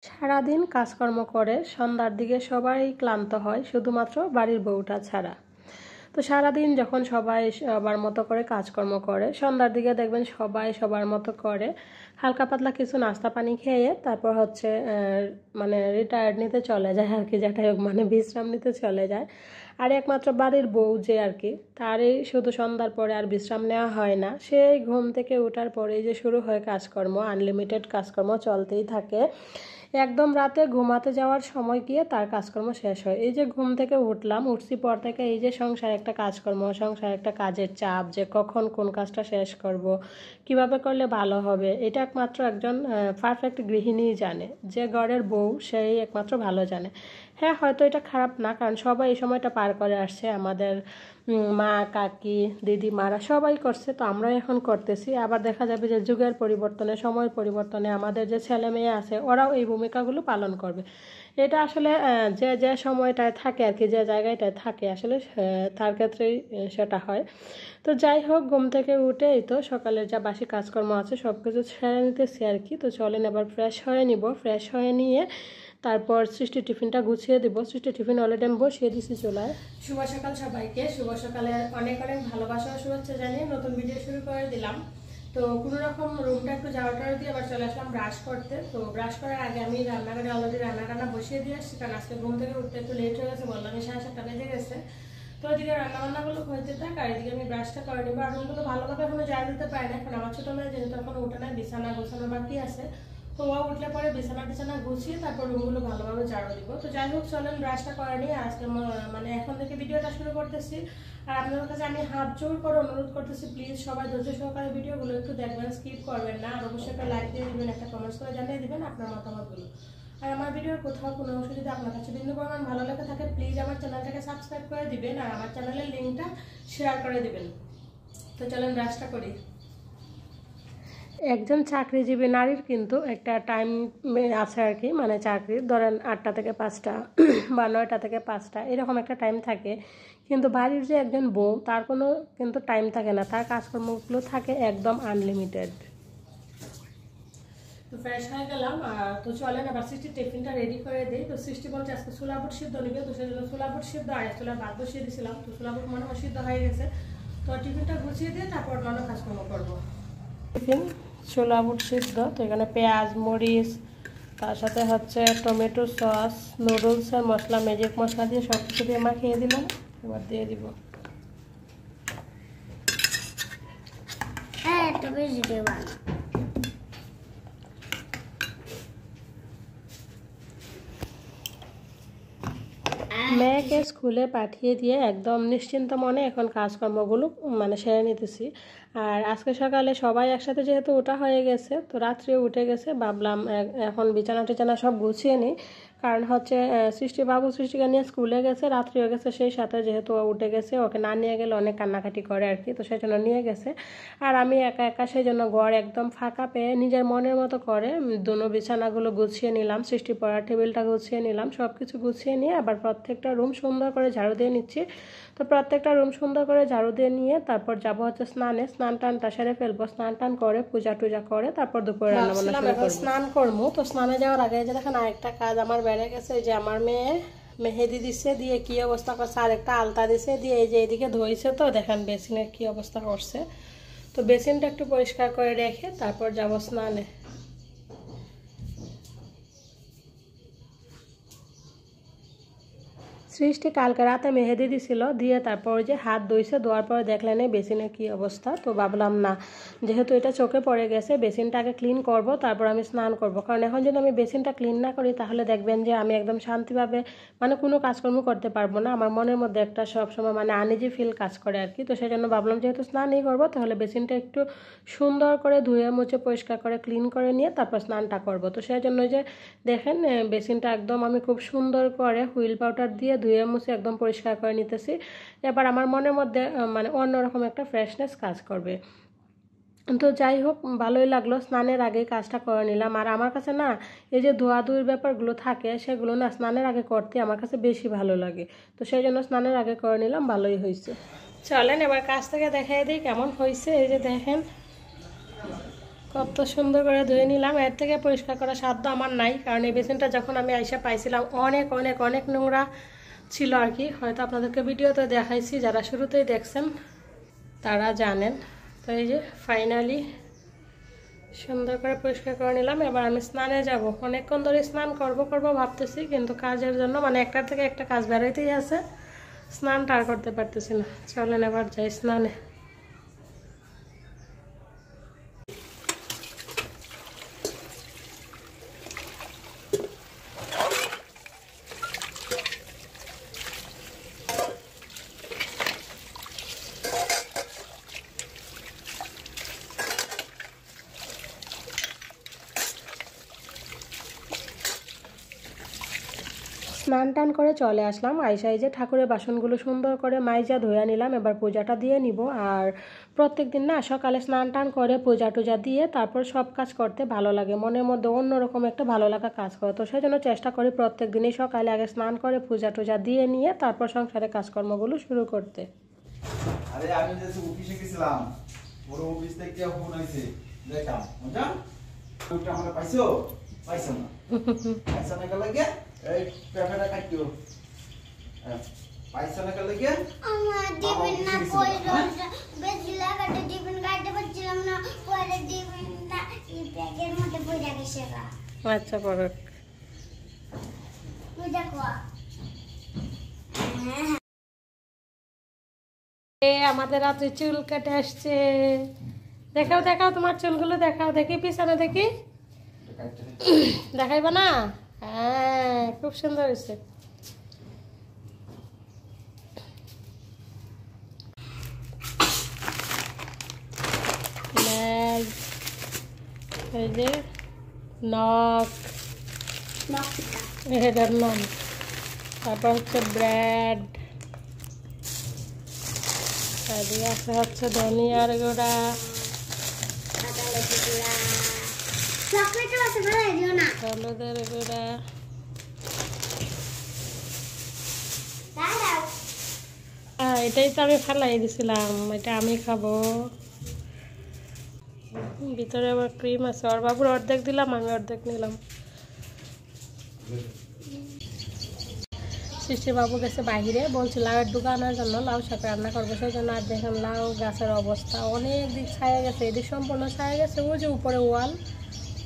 সারাদিন কাজকর্ম করে সন্ধ্যার দিকে সবাই ক্লান্ত হয়, শুধুমাত্র বাড়ির বউটা ছাড়া। তো সারাদিন যখন সবাই সবার মতো করে কাজকর্ম করে, সন্ধ্যার দিকে দেখবেন সবাই সবার মতো করে হালকা পাতলা কিছু নাস্তা পানি খেয়ে তারপর হচ্ছে মানে রিটায়ার্ড নিতে চলে যায় আর কি, যেটাই হোক মানে বিশ্রাম নিতে চলে যায়। আর একমাত্র বাড়ির বউ যে আর কি, তারই শুধু সন্ধ্যার পরে আর বিশ্রাম নেওয়া হয় না। সেই ঘুম থেকে ওঠার পরেই যে শুরু হয় কাজকর্ম, আনলিমিটেড কাজকর্ম চলতেই থাকে। একদম রাতে ঘুমাতে যাওয়ার সময় গিয়ে তার কাজকর্ম শেষ হয়। এই যে ঘুম থেকে উঠছি পর থেকে এই যে সংসার একটা কাজকর্ম, সংসার একটা কাজের চাপ, যে কখন কোন কাজটা শেষ করব, কিভাবে করলে ভালো হবে, এটা একমাত্র একজন পারফেক্ট গৃহিণীই জানে। যে ঘরের বউ সেই একমাত্র ভালো জানে। হ্যাঁ, হয়তো এটা খারাপ না, কারণ সবাই এই সময়টা পার করে আসছে। আমাদের মা, কাকি, দিদি, মারা সবাই করছে, তো আমরাও এখন করতেছি। আবার দেখা যাবে যে যুগের পরিবর্তনে, সময়ের পরিবর্তনে আমাদের যে ছেলে মেয়ে আছে ওরাও এই ভূমিকাগুলো পালন করবে। এটা আসলে যে যে সময়টায় থাকে আর কি, যে জায়গাটায় থাকে আসলে তার ক্ষেত্রেই সেটা হয়। তো যাই হোক, ঘুম থেকে উঠে এই তো সকালের যা বাসি কাজকর্ম আছে সব কিছু সেরে নিতেছি আর কি। তো চলেন এবার ফ্রেশ হয়ে নিব। ফ্রেশ হয়ে নিয়ে তারপর সৃষ্টির টিফিনটা গুছিয়ে দেবো। সৃষ্টির টিফিন অলরেডি আমি বসিয়ে দিছি চুলায়। শুভ সকাল সবাইকে, শুভ সকালের অনেক অনেক ভালোবাসা ও শুভেচ্ছা জানিয়ে নতুন ভিডিও শুরু করে দিলাম। তো কোনো রকম রুমটা একটু ঝাড়টার দিয়ে আবার চলে আসলাম ব্রাশ করতে। তো ব্রাশ করার আগে আমি রান্নাঘরে অলরেডি রান্না বসিয়ে দিয়ে আসছি, কারণ আজকে ঘুম থেকে উঠতে একটু লেট হয়ে গেছে, বললাম 7:30 বেজে গেছে। তো ওইদিকে রান্নাবান্নাগুলো হইতে থাক, আর এদিকে আমি ব্রাশটা করে নিবো। আর রুমগুলো ভালোভাবে এখনো ঝাড় দিতে পারি না, এখন আমার ছোটো মেয়ে যেহেতু এখনো উঠে না, বিছানা গোছানো বাকি আছে। তো ও উঠলে পরে বিছানা গুছিয়ে তারপর রুমগুলো ভালোভাবে ঝাড়ু দিব। তো যাই হোক, চলেন ব্রাশটা করে নিয়ে আজকে মানে এখন থেকে ভিডিওটা শুরু করতেছি। আর আপনাদের কাছে আমি হাত জোর করে অনুরোধ করতেছি, প্লিজ সবাই ধৈর্য সহকারে ভিডিওগুলো একটু দেখবেন, স্কিপ করবেন না। আর অবশ্যই একটা লাইক দিয়ে দিবেন, একটা কমেন্টস করে জানিয়ে দিবেন আপনার মতামতগুলো। আর আমার ভিডিওর কোথাও কোনো অংশ যদি আপনার কাছে বিন্দু পরিমাণ ভালো লেগে থাকে, প্লিজ আমার চ্যানেলটাকে সাবস্ক্রাইব করে দিবেন আর আমার চ্যানেলের লিঙ্কটা শেয়ার করে দিবেন। তো চলেন ব্রাশটা করি। একজন চাকরিজীবী নারীর কিন্তু একটা টাইম আছে আর কি, মানে চাকরির ধরেন 8টা থেকে 5টা বা 9টা থেকে 5টা এরকম একটা টাইম থাকে। কিন্তু বাড়ির যে একজন বউ, তার কোনো কিন্তু টাইম থাকে না, তার কাজকর্মগুলো থাকে একদম আনলিমিটেড। তো ফ্রেশ হয়ে গেলাম। তো চলেন আবার সৃষ্টির টিফিনটা রেডি করে দিই। তো সৃষ্টি বলছে আজকে ছোলা বুট সিদ্ধ নিবে, তো সেই জন্য ছোলা বুট সিদ্ধ আর ছোলা ভাত বসিয়ে দিয়েছিলাম। তো ছোলা বুট মনে হয় সিদ্ধ হয়ে গেছে। তো টিফিনটা গুছিয়ে দিয়ে তারপর অন্য কাজকর্ম করবো। টিফিন ছোলা বুট সিদ্ধ, তো এখানে পেঁয়াজ, মরিচ, তার সাথে হচ্ছে টমেটো সস, নুডলসের মশলা, ম্যাজিক মশলা দিয়ে সব কিছু দিয়ে মাখিয়ে দিলাম। এবার দিয়ে দিব মেয়েকে স্কুলে পাঠিয়ে দিয়ে একদম নিশ্চিন্ত মনে এখন কাজকর্মগুলো মানে সেরে নিতেছি। আর আজকে সকালে সবাই একসাথে যেহেতু ওঠা হয়ে গেছে, তো রাত্রেও উঠে গেছে, ভাবলাম এখন বিছানা টিছানা সব গুছিয়ে নিই। কারণ হচ্ছে সৃষ্টিকে নিয়ে স্কুলে গেছে, রাত্রি হয়ে গেছে, সেই সাথে যেহেতু উঠে গেছে, ওকে না নিয়ে গেলে অনেক কান্নাকাটি করে আর কি, তো সেই জন্য নিয়ে গেছে। আর আমি একা একা সেই জন্য ঘর একদম ফাঁকা পেয়ে নিজের মনের মতো করে দুনো বিছানাগুলো গুছিয়ে নিলাম, সৃষ্টি পড়ার টেবিলটা গুছিয়ে নিলাম, সব কিছু গুছিয়ে নিয়ে আবার প্রত্যেকটা রুম সুন্দর করে ঝাড়ু দিয়ে নিচ্ছি। তো প্রত্যেকটা রুম সুন্দর করে ঝাড়ু দিয়ে নিয়ে তারপর যাবো হচ্ছে স্নানে, স্নান টানটা সেরে ফেলবো, স্নান টান করে পূজা টুজা করে তারপর দুপুরে রান্নাবান্না শুরু করবো। স্নান করবো, তো স্নানে যাওয়ার আগে যে দেখেন আরেকটা কাজ আমার বেড়ে গেছে। যে আমার মেয়ে মেহেদি দিছে, দিয়ে কি অবস্থা করছে, আর একটা আলতা দিছে, দিয়ে এই যে এদিকে ধুইছে, তো দেখেন বেসিনের কি অবস্থা করছে। তো বেসিনটা একটু পরিষ্কার করে রেখে তারপর যাবো স্নানে। সৃষ্টি কালকে রাতে মেহেদি দিছিল, দিয়ে তারপর যে হাত ধুইছে, ধোয়ার পরে দেখলেন এই বেসিনের কী অবস্থা। তো ভাবলাম না, যেহেতু এটা চোখে পড়ে গেছে, বেসিনটা আগে ক্লিন করব, তারপর আমি স্নান করব। কারণ এখন যদি আমি বেসিনটা ক্লিন না করি তাহলে দেখবেন যে আমি একদম শান্তিভাবে মানে কোনো কাজকর্ম করতে পারবো না। আমার মনের মধ্যে একটা সবসময় মানে আনইজি ফিল কাজ করে আর কি। তো সেই জন্য ভাবলাম যেহেতু স্নানই করবো, তাহলে বেসিনটা একটু সুন্দর করে ধুয়ে মুছে পরিষ্কার করে ক্লিন করে নিয়ে তারপর স্নানটা করব। তো সেই জন্য যে দেখেন বেসিনটা একদম আমি খুব সুন্দর করে হুইল পাউডার দিয়ে ধুয়ে মুছে একদম পরিষ্কার করে নিতেছি। এবার আমার মনের মধ্যে মানে অন্যরকম একটা ফ্রেশনেস কাজ করবে। তো যাই হোক, ভালোই লাগলো, স্নানের আগে কাজটা করে নিলাম। আর আমার কাছে না এই যে ধোয়াধুয়ির ব্যাপারগুলো থাকে, সেগুলো না স্নানের আগে করতে আমার কাছে বেশি ভালো লাগে। তো সেই জন্য স্নানের আগে করে নিলাম, ভালোই হয়েছে। চলেন এবার কাজ থেকে দেখাই দিই কেমন হয়েছে। এই যে দেখেন কত সুন্দর করে ধুয়ে নিলাম। এর থেকে পরিষ্কার করার সাধ্য আমার নাই, কারণ এই বেসিনটা যখন আমি আইসা পাইছিলাম অনেক অনেক অনেক নোংরা ছিল আর কি। হয়তো আপনাদেরকে ভিডিওতে দেখাইছি, যারা শুরুতেই দেখছেন তারা জানেন। তো এই যে ফাইনালি সুন্দর করে পরিষ্কার করে নিলাম। এবার আমি স্নানে যাব। অনেকক্ষণ ধরে স্নান করব ভাবতেছি, কিন্তু কাজের জন্য মানে একটার থেকে একটা কাজ বেরোইতেই আছে, স্নানটা আর করতে পারতেছি না। চলেন এবার যাই স্নানে। স্নান টান করে চলে আসলাম। আইসা এই যে ঠাকুরের বাসনগুলো সুন্দর করে মাইজা ধুয়ে নিলাম। এবার পূজাটা দিয়ে নিব। আর প্রত্যেক দিন না সকালে স্নান টান করে পূজা টুজা দিয়ে তারপর সব কাজ করতে ভালো লাগে, মনের মধ্যে অন্যরকম একটা ভালো লাগা কাজ করে। তো সেই জন্য চেষ্টা করি প্রত্যেক দিনই সকালে আগে স্নান করে পূজা টুজা দিয়ে নিয়ে তারপর সংসারের কাজকর্মগুলো শুরু করতে। আরে আমি যে অফিসে গেছিলাম, বড় অফিস থেকে ফোন আইছে, দেখলাম বুঝা ওটা আমরা পাইছো না পাইছো না গেলে গে এই পেপারটা কাটিও পাইছো না গেলে গে আমার দিবেন না কই রোজা বেজিলা কাটে দিবেন কাটতে পারছিলাম না, পরে দিবেন না এই ব্যাগের মধ্যে পড়ে গেছে গা। আচ্ছা পড়ক তুই দেখো আমাদের রাত্রে চুল কেটে আসছে। দেখাও দেখাও তোমার চুলগুলো দেখাও, দেখি পিছনে দেখি। দেখাইবা না? হ্যাঁ খুব সুন্দর হয়েছে। এই যে নখ, এটার নাম। তারপর হচ্ছে ব্রেড, এদিকে আছে হচ্ছে ধনিয়ার গুঁড়া, হলুদের গুঁড়া। এটাই তো আমি ফেলাই দিছিলাম, এটা আমি খাবো। ভিতরে আবার ক্রিম আছে। ওর বাবুর অর্ধেক দিলাম, আমি অর্ধেক নিলাম। সৃষ্টি বাবু গেছে বাহিরে, বলছে লাউয়ের ডুকা আনার জন্য, লাউ শাক রান্না করবো সেই জন্য। আর দেখেন লাউ গাছের অবস্থা অনেক দিক ছায়া গেছে, এদিক সম্পূর্ণ ছায়া গেছে। ওই যে উপরে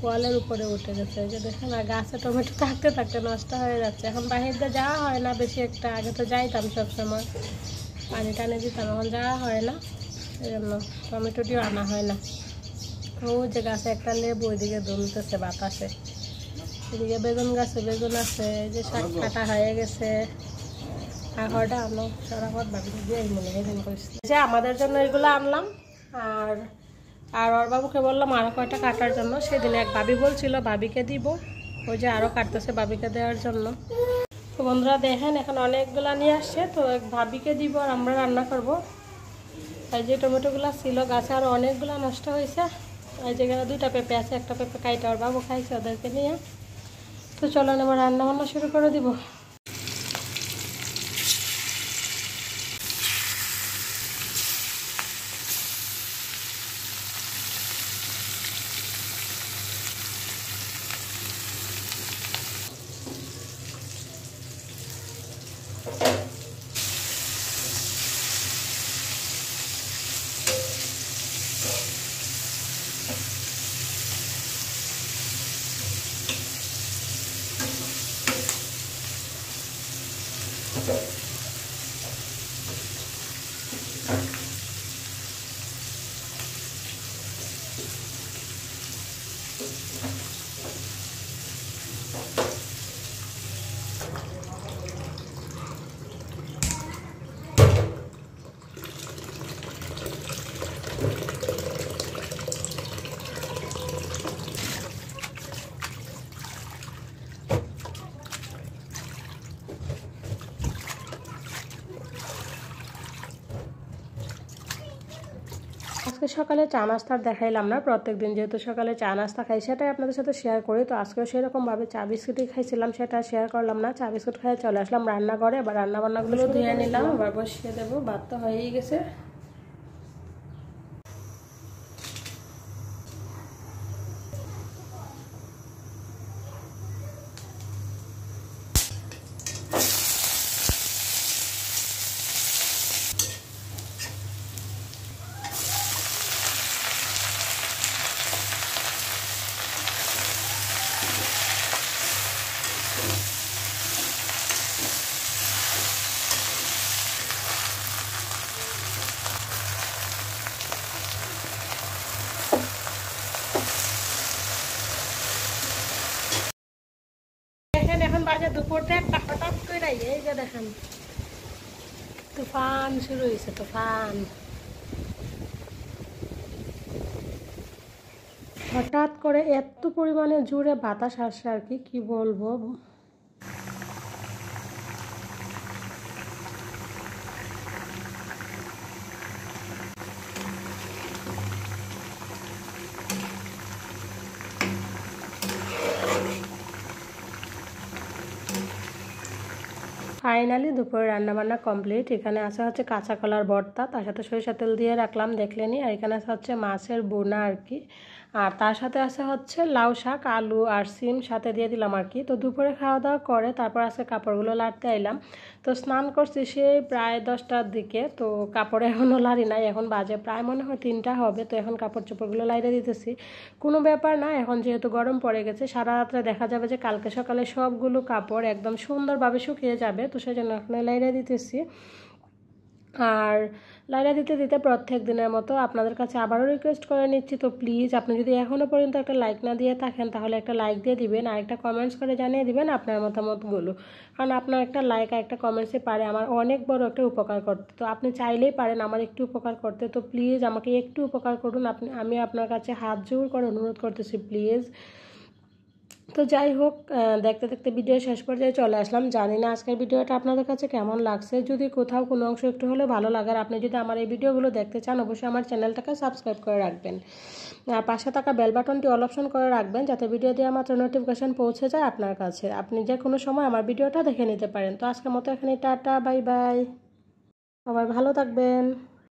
ওয়ালের উপরে উঠে গেছে। এই যে দেখেন, আর গাছে টমেটো থাকতে থাকতে নষ্ট হয়ে যাচ্ছে। এখন বাহির দিয়ে যাওয়া হয় না বেশি একটা, আগে তো যাইতাম সবসময়, পানি টানি দিতাম, এখন যাওয়া হয় না, এই জন্য টমেটোটিও আনা হয় না। ওই যে গাছে একটা লেবু ওইদিকে দুলতেছে বাতাসে। এদিকে বেগুন গাছে বেগুন আছে। এই যে শাক কাটা হয়ে গেছে। কাঁকড়টা আনো সরাপট বাবু দিয়ে মনে হয় করেছি যে আমাদের জন্য এগুলো আনলাম। আর ওর বাবুকে বললাম আরও কয়টা কাটার জন্য। সেদিন এক ভাবি বলছিল ভাবিকে দিব, ওই যে আরও কাটতেছে ভাবিকে দেওয়ার জন্য। তো বন্ধুরা দেখেন এখন অনেকগুলো নিয়ে আসছে, তো এক ভাবিকে দিব আর আমরা রান্না করব। এই যে টমেটোগুলো ছিল গাছে, আরও অনেকগুলো নষ্ট হয়েছে। এই যেখানে 2টা পেঁপে আছে, একটা পেঁপে কাইটা ওর বাবু খাইছে ওদেরকে নিয়ে। তো চলো এবার রান্না বান্না শুরু করে দিব। আজকে সকালে চা নাস্তার দেখাইলাম না, প্রত্যেকদিন যেহেতু সকালে চা নাস্তা খাই সেটাই আপনাদের সাথে শেয়ার করি। তো আজকেও সেরকমভাবে চা বিস্কুটই খাইছিলাম, সেটা শেয়ার করলাম না। চা বিস্কুট খাই চলে আসলাম রান্নাঘরে। এবার রান্নাবান্নাগুলো ধুয়ে নিলাম, আবার বসিয়ে দেবো। ভাত তো হয়েই গেছে। দেখেন এখন বাজে দুপুরটা একটা, হঠাৎ করে এই যে দেখেন তুফান শুরু হয়েছে, তুফান হঠাৎ করে এত পরিমাণে জোরে বাতাস আসছে আর কি বলবো। ফাইনালি দুপুরে রান্নাবান্না কমপ্লিট। এখানে আছে হচ্ছে কাঁচা কলার ভর্তা, তার সাথে সরিষা তেল দিয়ে রাখলাম দেখলেনি। আর এখানে আছে হচ্ছে মাছের বোনা আর কি, আর তার সাথে আছে হচ্ছে লাউ শাক, আলু আর সিম সাথে দিয়ে দিলাম আর কি। তো দুপুরে খাওয়া দাওয়া করে তারপর আজকে কাপড়গুলো লাড়তে আইলাম। তো স্নান করছি সেই প্রায় 10টার দিকে, তো কাপড় এখনও লাড়ি নাই, এখন বাজে প্রায় মনে হয় 3টা হবে। তো এখন কাপড় চোপড়গুলো লাইড়ে দিতেছি, কোনো ব্যাপার না। এখন যেহেতু গরম পড়ে গেছে, সারা রাত্রে দেখা যাবে যে কালকে সকালে সবগুলো কাপড় একদম সুন্দরভাবে শুকিয়ে যাবে, তো সেই জন্য এখন লাইড়ে দিতেছি। আর লাইড়া দিতে দিতে প্রত্যেক দিনের মতো আপনাদের কাছে আবারও রিকোয়েস্ট করে নিচ্ছি, তো প্লিজ আপনি যদি এখনও পর্যন্ত একটা লাইক না দিয়ে থাকেন তাহলে একটা লাইক দিয়ে দিবেন, আর একটা কমেন্টস করে জানিয়ে দিবেন আপনার মতামতগুলো, কারণ আপনার একটা লাইক আর একটা কমেন্টসে পারে আমার অনেক বড় একটা উপকার করতে। তো আপনি চাইলেই পারেন আমার একটু উপকার করতে, তো প্লিজ আমাকে একটু উপকার করুন। আমি আপনার কাছে হাত জোর করে অনুরোধ করতেছি প্লিজ। তো যাই হোক, দেখতে দেখতে ভিডিও শেষ পর্যায়ে চলে আসলাম। জানি না আজকের ভিডিওটা আপনাদের কাছে কেমন লাগছে, যদি কোথাও কোনো অংশ একটু হলেও ভালো লাগার, আপনি যদি আমার এই ভিডিওগুলো দেখতে চান অবশ্যই আমার চ্যানেলটাকে সাবস্ক্রাইব করে রাখবেন, আর পাশে থাকা বেল বাটনটি অল অপশন করে রাখবেন যাতে ভিডিও দিয়ে মাত্র নোটিফিকেশন পৌঁছে যায় আপনার কাছে, আপনি যে কোনো সময় আমার ভিডিওটা দেখে নিতে পারেন। তো আজকের মতো এখানে টাটা, বাই বাই, সবাই ভালো থাকবেন।